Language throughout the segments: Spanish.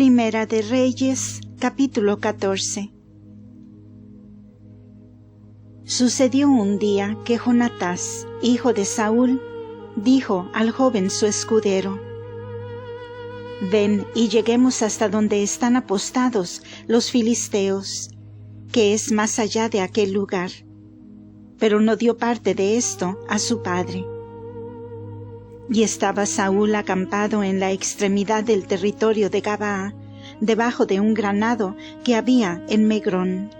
Primera de Reyes, capítulo 14. Sucedió un día que Jonatás, hijo de Saúl, dijo al joven su escudero: «Ven y lleguemos hasta donde están apostados los filisteos, que es más allá de aquel lugar». Pero no dio parte de esto a su padre. Y estaba Saúl acampado en la extremidad del territorio de Gabaa, debajo de un granado que había en Megrón,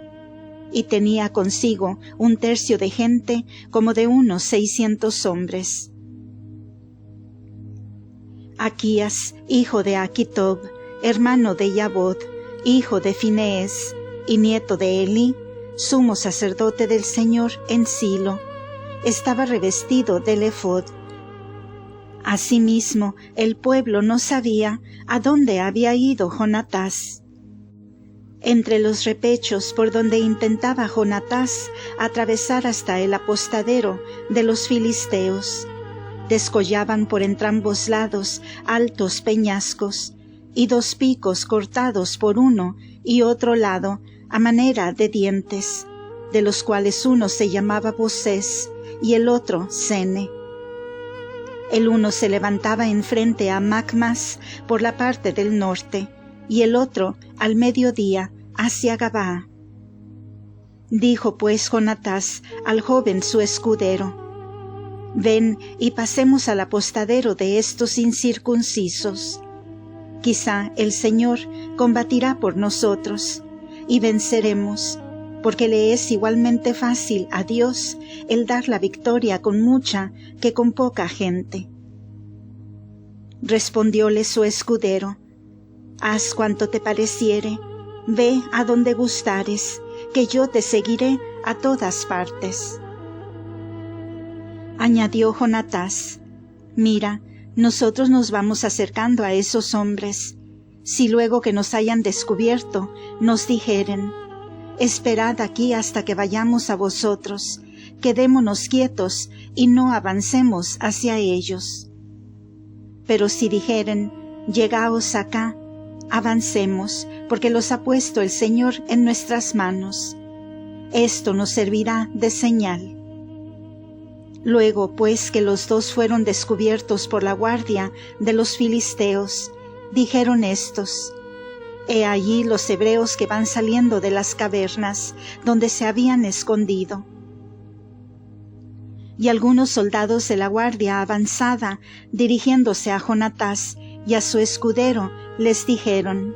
y tenía consigo 1/3 de gente, como de unos 600 hombres. Aquías, hijo de Aquitob, hermano de Yabod, hijo de Finees, y nieto de Elí, sumo sacerdote del Señor en Silo, estaba revestido del ephod. Asimismo, el pueblo no sabía a dónde había ido Jonatás. Entre los repechos por donde intentaba Jonatás atravesar hasta el apostadero de los filisteos, descollaban por entrambos lados altos peñascos y 2 picos cortados por uno y otro lado a manera de dientes, de los cuales uno se llamaba Bosés y el otro Sene. El uno se levantaba enfrente a Macmas por la parte del norte, y el otro al mediodía hacia Gabaa. Dijo pues Jonatás al joven su escudero: «Ven y pasemos al apostadero de estos incircuncisos. Quizá el Señor combatirá por nosotros, y venceremos, porque le es igualmente fácil a Dios el dar la victoria con mucha que con poca gente». Respondióle su escudero: «Haz cuanto te pareciere, ve a donde gustares, que yo te seguiré a todas partes». Añadió Jonatás: «Mira, nosotros nos vamos acercando a esos hombres. Si luego que nos hayan descubierto nos dijeren: esperad aquí hasta que vayamos a vosotros, quedémonos quietos y no avancemos hacia ellos. Pero si dijeren: llegaos acá, avancemos, porque los ha puesto el Señor en nuestras manos. Esto nos servirá de señal». Luego, pues, que los 2 fueron descubiertos por la guardia de los filisteos, dijeron éstos: «He allí los hebreos que van saliendo de las cavernas donde se habían escondido». Y algunos soldados de la guardia avanzada, dirigiéndose a Jonatás y a su escudero, les dijeron: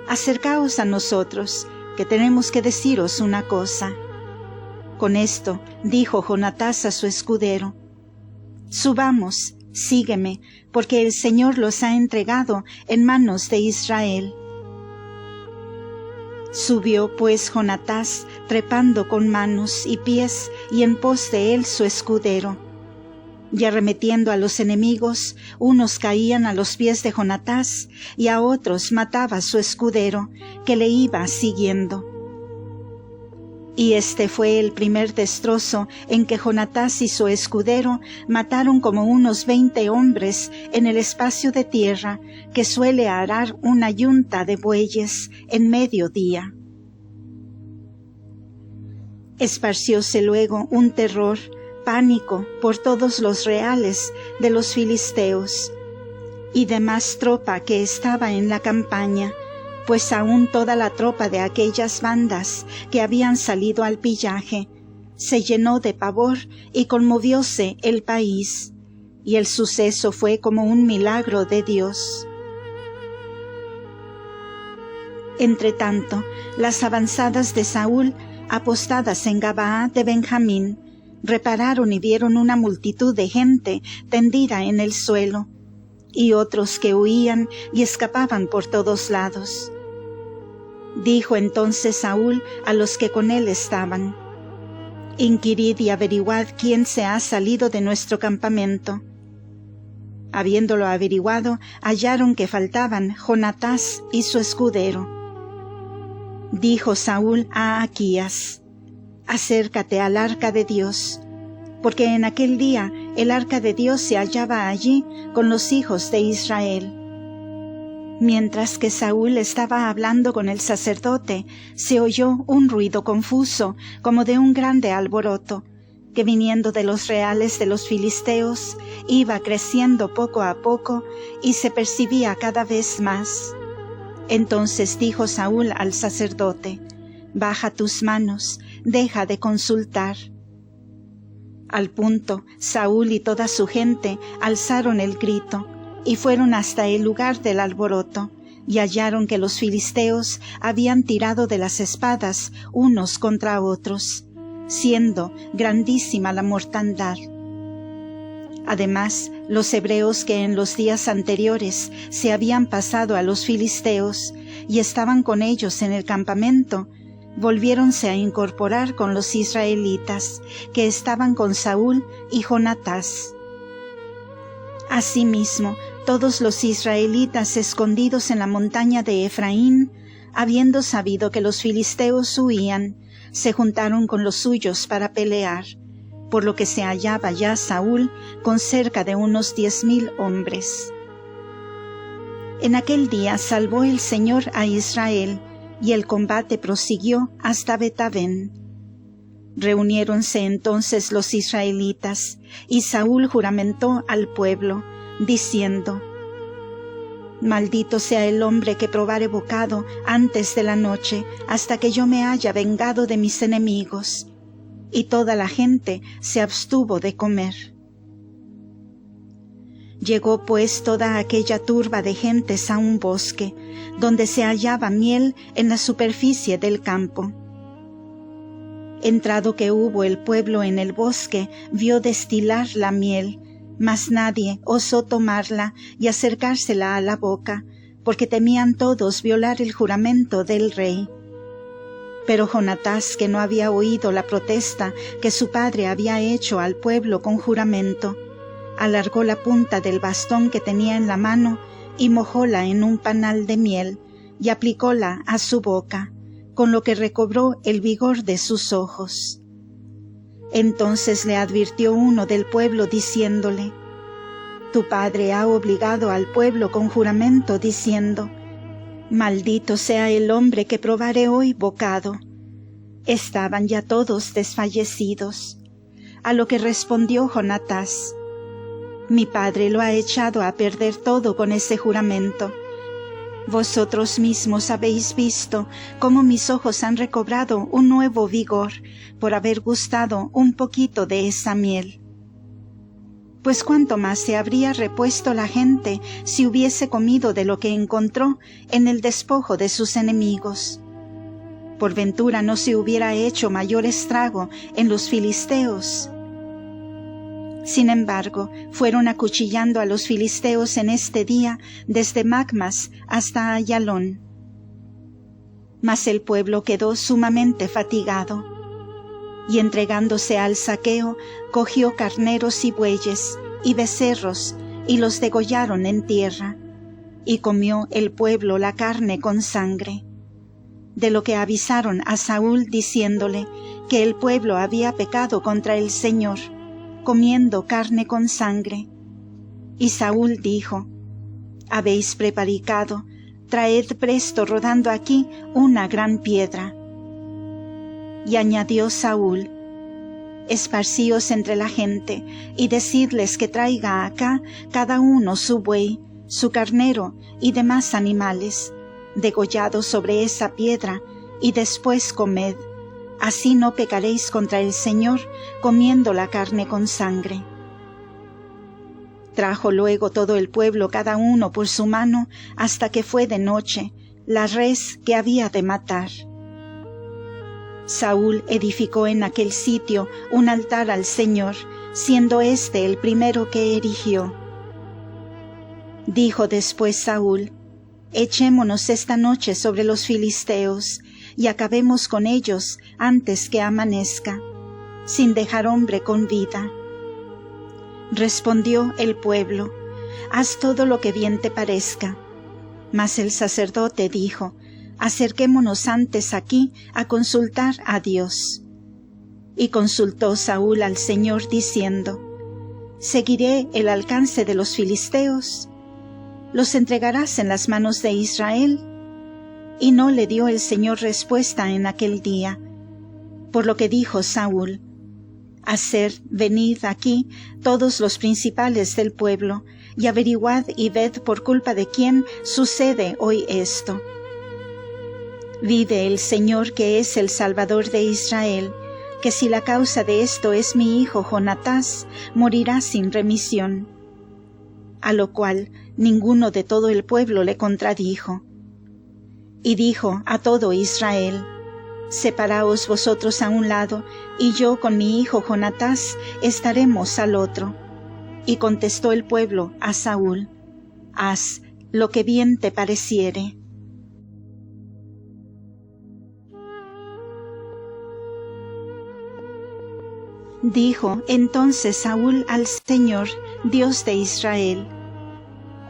«Acercaos a nosotros, que tenemos que deciros una cosa». Con esto dijo Jonatás a su escudero: «Subamos, sígueme, porque el Señor los ha entregado en manos de Israel». Subió pues Jonatás, trepando con manos y pies, y en pos de él su escudero. Y arremetiendo a los enemigos, unos caían a los pies de Jonatás, y a otros mataba su escudero, que le iba siguiendo. Y este fue el primer destrozo en que Jonatás y su escudero mataron como unos 20 hombres en el espacio de tierra que suele arar una yunta de bueyes en mediodía. Esparcióse luego un terror, pánico por todos los reales de los filisteos y demás tropa que estaba en la campaña, pues aún toda la tropa de aquellas bandas que habían salido al pillaje se llenó de pavor y conmovióse el país, y el suceso fue como un milagro de Dios. Entretanto, las avanzadas de Saúl, apostadas en Gabaa de Benjamín, repararon y vieron una multitud de gente tendida en el suelo, y otros que huían y escapaban por todos lados. Dijo entonces Saúl a los que con él estaban: «Inquirid y averiguad quién se ha salido de nuestro campamento». Habiéndolo averiguado, hallaron que faltaban Jonatás y su escudero. Dijo Saúl a Aquías: «Acércate al arca de Dios», porque en aquel día el arca de Dios se hallaba allí con los hijos de Israel. Mientras que Saúl estaba hablando con el sacerdote, se oyó un ruido confuso, como de un grande alboroto, que viniendo de los reales de los filisteos, iba creciendo poco a poco y se percibía cada vez más. Entonces dijo Saúl al sacerdote: «Baja tus manos, deja de consultar». Al punto, Saúl y toda su gente alzaron el grito, y fueron hasta el lugar del alboroto, y hallaron que los filisteos habían tirado de las espadas unos contra otros, siendo grandísima la mortandad. Además, los hebreos que en los días anteriores se habían pasado a los filisteos y estaban con ellos en el campamento, volviéronse a incorporar con los israelitas que estaban con Saúl y Jonatás. Asimismo, todos los israelitas escondidos en la montaña de Efraín, habiendo sabido que los filisteos huían, se juntaron con los suyos para pelear, por lo que se hallaba ya Saúl con cerca de unos 10,000 hombres. En aquel día salvó el Señor a Israel, y el combate prosiguió hasta Bet-aven. Reuniéronse entonces los israelitas, y Saúl juramentó al pueblo, diciendo: «Maldito sea el hombre que probare bocado antes de la noche, hasta que yo me haya vengado de mis enemigos». Y toda la gente se abstuvo de comer. Llegó pues toda aquella turba de gentes a un bosque, donde se hallaba miel en la superficie del campo. Entrado que hubo el pueblo en el bosque, vio destilar la miel, mas nadie osó tomarla y acercársela a la boca, porque temían todos violar el juramento del rey. Pero Jonatás, que no había oído la protesta que su padre había hecho al pueblo con juramento, alargó la punta del bastón que tenía en la mano y mojóla en un panal de miel y aplicóla a su boca, con lo que recobró el vigor de sus ojos. Entonces le advirtió uno del pueblo diciéndole: «Tu padre ha obligado al pueblo con juramento diciendo: Maldito sea el hombre que probare hoy bocado». Estaban ya todos desfallecidos. A lo que respondió Jonatás: «Mi padre lo ha echado a perder todo con ese juramento. Vosotros mismos habéis visto cómo mis ojos han recobrado un nuevo vigor por haber gustado un poquito de esa miel. Pues cuánto más se habría repuesto la gente si hubiese comido de lo que encontró en el despojo de sus enemigos. Por ventura no se hubiera hecho mayor estrago en los filisteos». Sin embargo, fueron acuchillando a los filisteos en este día desde Macmas hasta Ayalón. Mas el pueblo quedó sumamente fatigado, y entregándose al saqueo, cogió carneros y bueyes y becerros, y los degollaron en tierra, y comió el pueblo la carne con sangre. De lo que avisaron a Saúl diciéndole que el pueblo había pecado contra el Señor, comiendo carne con sangre. Y Saúl dijo: «Habéis prevaricado, traed presto rodando aquí una gran piedra». Y añadió Saúl: «Esparcíos entre la gente, y decidles que traiga acá cada uno su buey, su carnero y demás animales, degollados sobre esa piedra, y después comed. Así no pecaréis contra el Señor comiendo la carne con sangre». Trajo luego todo el pueblo cada uno por su mano hasta que fue de noche la res que había de matar. Saúl edificó en aquel sitio un altar al Señor, siendo este el primero que erigió. Dijo después Saúl: «Echémonos esta noche sobre los filisteos, y acabemos con ellos antes que amanezca, sin dejar hombre con vida». Respondió el pueblo: «Haz todo lo que bien te parezca». Mas el sacerdote dijo: «Acerquémonos antes aquí a consultar a Dios». Y consultó Saúl al Señor diciendo: «¿Seguiré el alcance de los filisteos?». ¿Los entregarás en las manos de Israel? Y no le dio el Señor respuesta en aquel día. Por lo que dijo Saúl: venid aquí todos los principales del pueblo, y averiguad y ved por culpa de quién sucede hoy esto. Vive el Señor, que es el Salvador de Israel, que si la causa de esto es mi hijo Jonatás, morirá sin remisión. A lo cual ninguno de todo el pueblo le contradijo. Y dijo a todo Israel: separaos vosotros a un lado, y yo con mi hijo Jonatás estaremos al otro. Y contestó el pueblo a Saúl: haz lo que bien te pareciere. Dijo entonces Saúl al Señor, Dios de Israel: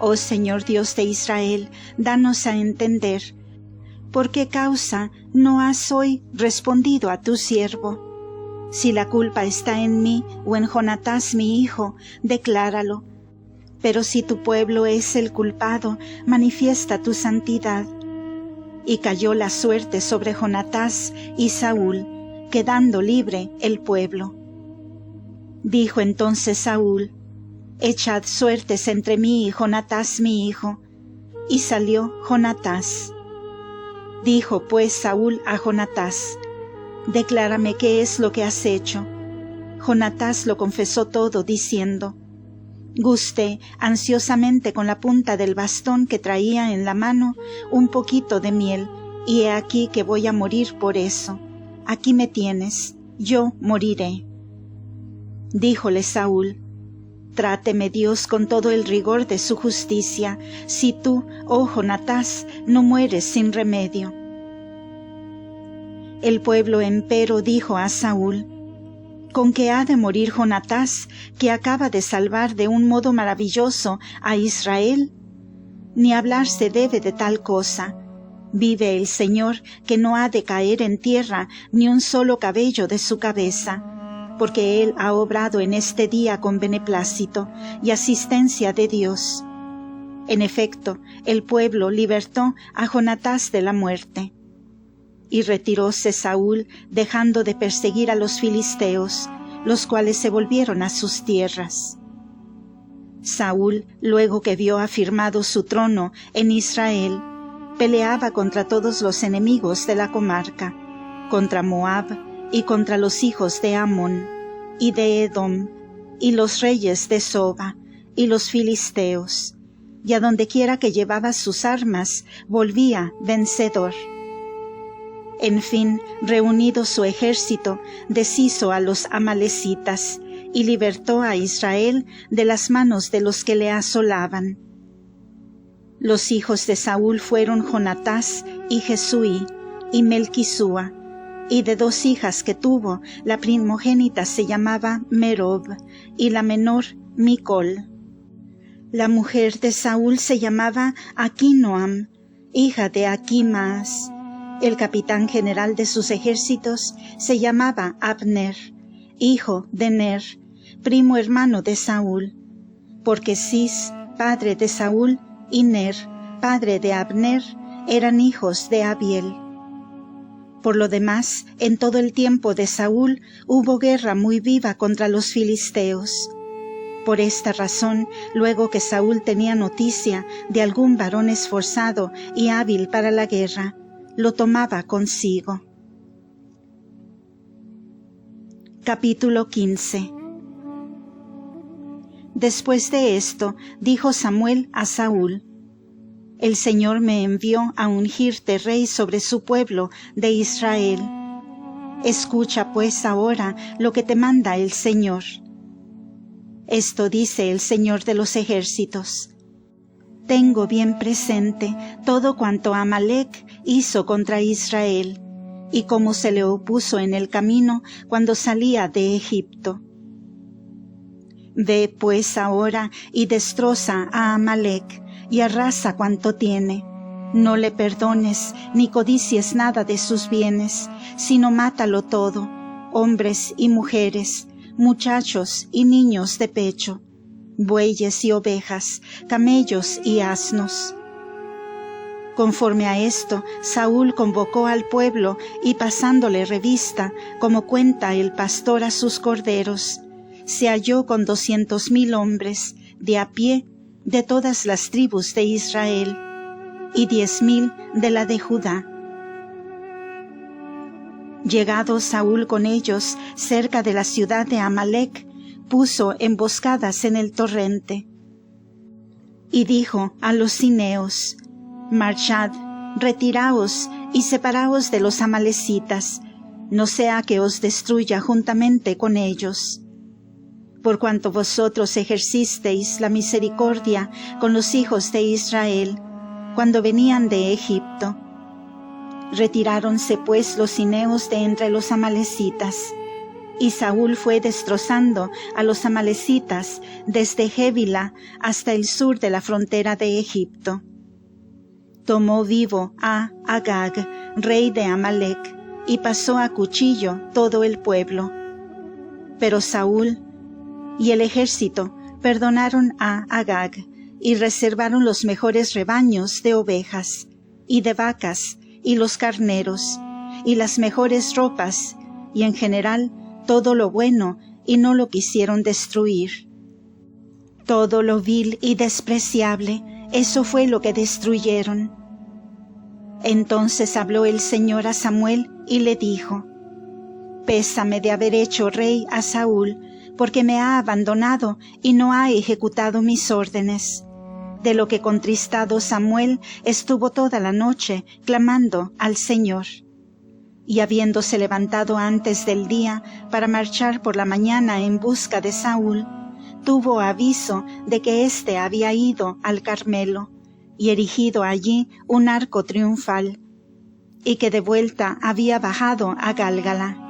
oh Señor Dios de Israel, danos a entender, ¿por qué causa no has hoy respondido a tu siervo? Si la culpa está en mí o en Jonatás mi hijo, decláralo. Pero si tu pueblo es el culpado, manifiesta tu santidad. Y cayó la suerte sobre Jonatás y Saúl, quedando libre el pueblo. Dijo entonces Saúl: echad suertes entre mí y Jonatás mi hijo. Y salió Jonatás. Dijo pues Saúl a Jonatás: declárame qué es lo que has hecho. Jonatás lo confesó todo, diciendo: gusté ansiosamente con la punta del bastón que traía en la mano un poquito de miel, y he aquí que voy a morir por eso. Aquí me tienes, yo moriré. Díjole Saúl: tráteme Dios con todo el rigor de su justicia, si tú, oh Jonatás, no mueres sin remedio. El pueblo empero dijo a Saúl: ¿con qué ha de morir Jonatás, que acaba de salvar de un modo maravilloso a Israel? Ni hablar se debe de tal cosa. Vive el Señor, que no ha de caer en tierra ni un solo cabello de su cabeza, porque Él ha obrado en este día con beneplácito y asistencia de Dios. En efecto, el pueblo libertó a Jonatás de la muerte. Y retiróse Saúl, dejando de perseguir a los filisteos, los cuales se volvieron a sus tierras. Saúl, luego que vio afirmado su trono en Israel, peleaba contra todos los enemigos de la comarca, contra Moab y contra los hijos de Amón y de Edom, y los reyes de Soba y los filisteos, y a donde quiera que llevaba sus armas volvía vencedor. En fin, reunido su ejército, deshizo a los amalecitas y libertó a Israel de las manos de los que le asolaban. Los hijos de Saúl fueron Jonatás y Jesuí y Melquisúa, y de dos hijas que tuvo, la primogénita se llamaba Merob y la menor Micol. La mujer de Saúl se llamaba Aquinoam, hija de Aquimaas. El capitán general de sus ejércitos se llamaba Abner, hijo de Ner, primo hermano de Saúl, porque Cis, padre de Saúl, y Ner, padre de Abner, eran hijos de Abiel. Por lo demás, en todo el tiempo de Saúl hubo guerra muy viva contra los filisteos. Por esta razón, luego que Saúl tenía noticia de algún varón esforzado y hábil para la guerra, lo tomaba consigo. Capítulo 15. Después de esto, dijo Samuel a Saúl: el Señor me envió a ungirte rey sobre su pueblo de Israel. Escucha pues ahora lo que te manda el Señor. Esto dice el Señor de los ejércitos: tengo bien presente todo cuanto Amalec hizo contra Israel, y cómo se le opuso en el camino cuando salía de Egipto. Ve pues ahora y destroza a Amalec, y arrasa cuanto tiene. No le perdones ni codicies nada de sus bienes, sino mátalo todo, hombres y mujeres, muchachos y niños de pecho. bueyes y ovejas, camellos y asnos. Conforme a esto, Saúl convocó al pueblo y pasándole revista, como cuenta el pastor a sus corderos, se halló con 200,000 hombres, de a pie, de todas las tribus de Israel, y 10,000 de la de Judá. Llegado Saúl con ellos cerca de la ciudad de Amalec, puso emboscadas en el torrente. Y dijo a los cineos: Marchad, retiraos y separaos de los amalecitas, no sea que os destruya juntamente con ellos. Por cuanto vosotros ejercisteis la misericordia con los hijos de Israel, cuando venían de Egipto. Retiráronse pues los cineos de entre los amalecitas, y Saúl fue destrozando a los amalecitas desde Gébila hasta el sur de la frontera de Egipto. Tomó vivo a Agag, rey de Amalec, y pasó a cuchillo todo el pueblo. Pero Saúl y el ejército perdonaron a Agag, y reservaron los mejores rebaños de ovejas, y de vacas, y los carneros, y las mejores ropas, y en general todo lo bueno, y no lo quisieron destruir. Todo lo vil y despreciable, eso fue lo que destruyeron. Entonces habló el Señor a Samuel y le dijo: Pésame de haber hecho rey a Saúl, porque me ha abandonado y no ha ejecutado mis órdenes. De lo que contristado Samuel estuvo toda la noche clamando al Señor. Y habiéndose levantado antes del día para marchar por la mañana en busca de Saúl, tuvo aviso de que éste había ido al Carmelo y erigido allí un arco triunfal, y que de vuelta había bajado a Gálgala.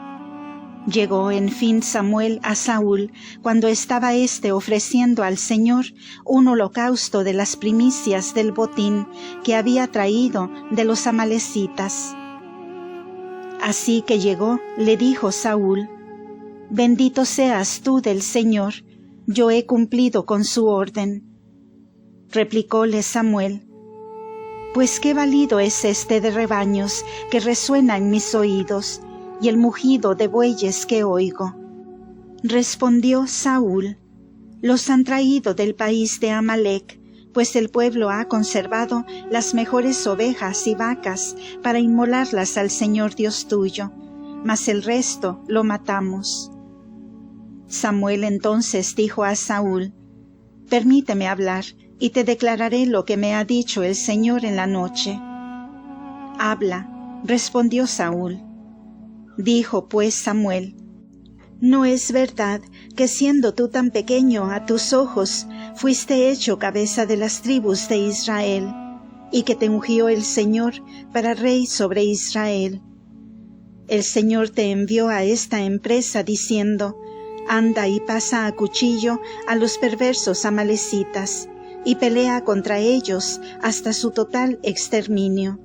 Llegó en fin Samuel a Saúl cuando estaba éste ofreciendo al Señor un holocausto de las primicias del botín que había traído de los amalecitas. Así que llegó, le dijo Saúl: Bendito seas tú del Señor, yo he cumplido con su orden. Replicóle Samuel: Pues qué balido es este de rebaños que resuena en mis oídos, y el mugido de bueyes que oigo. Respondió Saúl: Los han traído del país de Amalec, pues el pueblo ha conservado las mejores ovejas y vacas para inmolarlas al Señor Dios tuyo, mas el resto lo matamos. Samuel entonces dijo a Saúl: Permíteme hablar, y te declararé lo que me ha dicho el Señor en la noche. Habla, respondió Saúl. Dijo pues Samuel: ¿No es verdad que siendo tú tan pequeño a tus ojos, fuiste hecho cabeza de las tribus de Israel, y que te ungió el Señor para rey sobre Israel? El Señor te envió a esta empresa diciendo: Anda y pasa a cuchillo a los perversos amalecitas, y pelea contra ellos hasta su total exterminio.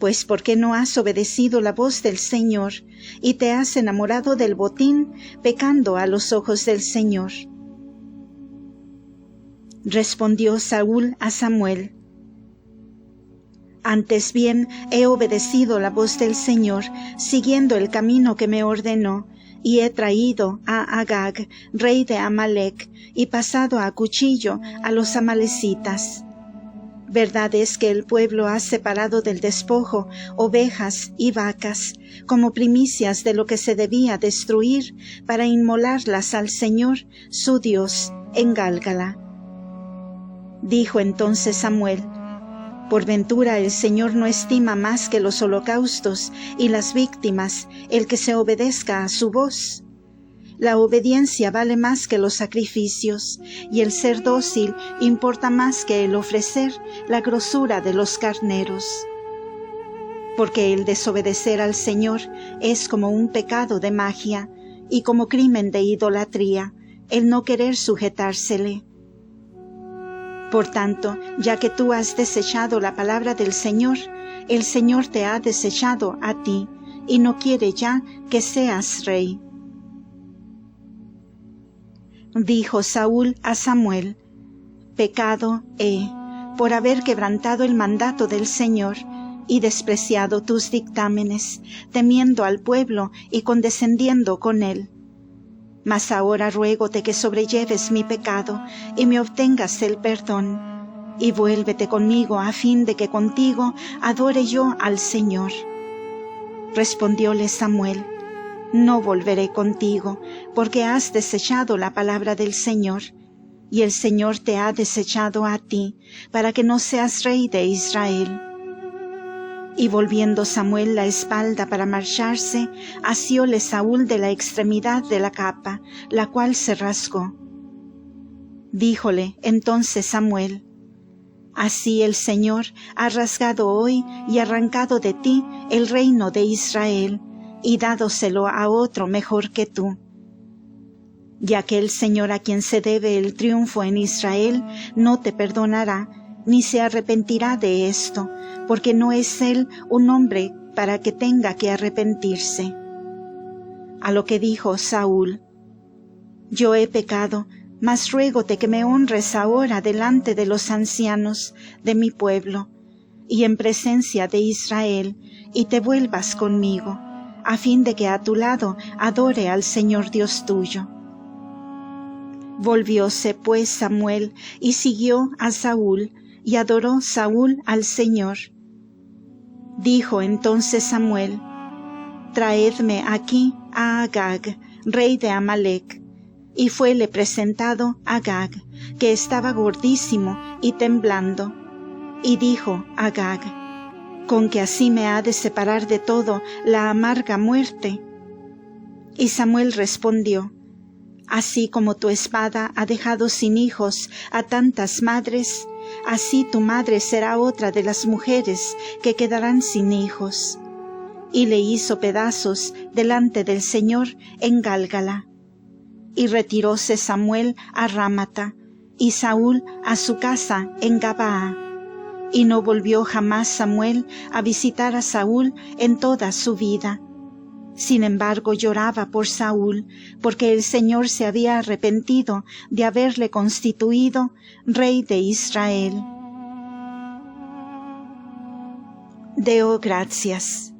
Pues ¿por qué no has obedecido la voz del Señor, y te has enamorado del botín, pecando a los ojos del Señor? Respondió Saúl a Samuel: Antes bien he obedecido la voz del Señor, siguiendo el camino que me ordenó, y he traído a Agag, rey de Amalec, y pasado a cuchillo a los amalecitas. Verdad es que el pueblo ha separado del despojo ovejas y vacas, como primicias de lo que se debía destruir, para inmolarlas al Señor, su Dios, en Gálgala. Dijo entonces Samuel: Por ventura el Señor no estima más que los holocaustos y las víctimas el que se obedezca a su voz. La obediencia vale más que los sacrificios, y el ser dócil importa más que el ofrecer la grosura de los carneros. Porque el desobedecer al Señor es como un pecado de magia, y como crimen de idolatría, el no querer sujetársele. Por tanto, ya que tú has desechado la palabra del Señor, el Señor te ha desechado a ti, y no quiere ya que seas rey. Dijo Saúl a Samuel: Pecado he, por haber quebrantado el mandato del Señor y despreciado tus dictámenes, temiendo al pueblo y condescendiendo con él. Mas ahora ruégote que sobrelleves mi pecado y me obtengas el perdón, y vuélvete conmigo a fin de que contigo adore yo al Señor. Respondióle Samuel: No volveré contigo, porque has desechado la palabra del Señor, y el Señor te ha desechado a ti, para que no seas rey de Israel. Y volviendo Samuel la espalda para marcharse, asióle Saúl de la extremidad de la capa, la cual se rasgó. Díjole entonces Samuel: Así el Señor ha rasgado hoy y arrancado de ti el reino de Israel, y dádoselo a otro mejor que tú. Ya que el Señor, a quien se debe el triunfo en Israel, no te perdonará, ni se arrepentirá de esto, porque no es él un hombre para que tenga que arrepentirse. A lo que dijo Saúl: Yo he pecado, mas ruégote que me honres ahora delante de los ancianos de mi pueblo, y en presencia de Israel, y te vuelvas conmigo, a fin de que a tu lado adore al Señor Dios tuyo. Volvióse pues Samuel y siguió a Saúl, y adoró Saúl al Señor. Dijo entonces Samuel: Traedme aquí a Agag, rey de Amalec. Y fuele presentado Agag, que estaba gordísimo y temblando. Y dijo Agag: ¿Con que así me ha de separar de todo la amarga muerte? Y Samuel respondió: Así como tu espada ha dejado sin hijos a tantas madres, así tu madre será otra de las mujeres que quedarán sin hijos. Y le hizo pedazos delante del Señor en Gálgala. Y retiróse Samuel a Rámata, y Saúl a su casa en Gabaa. Y no volvió jamás Samuel a visitar a Saúl en toda su vida. Sin embargo lloraba por Saúl, porque el Señor se había arrepentido de haberle constituido rey de Israel. Deo gracias.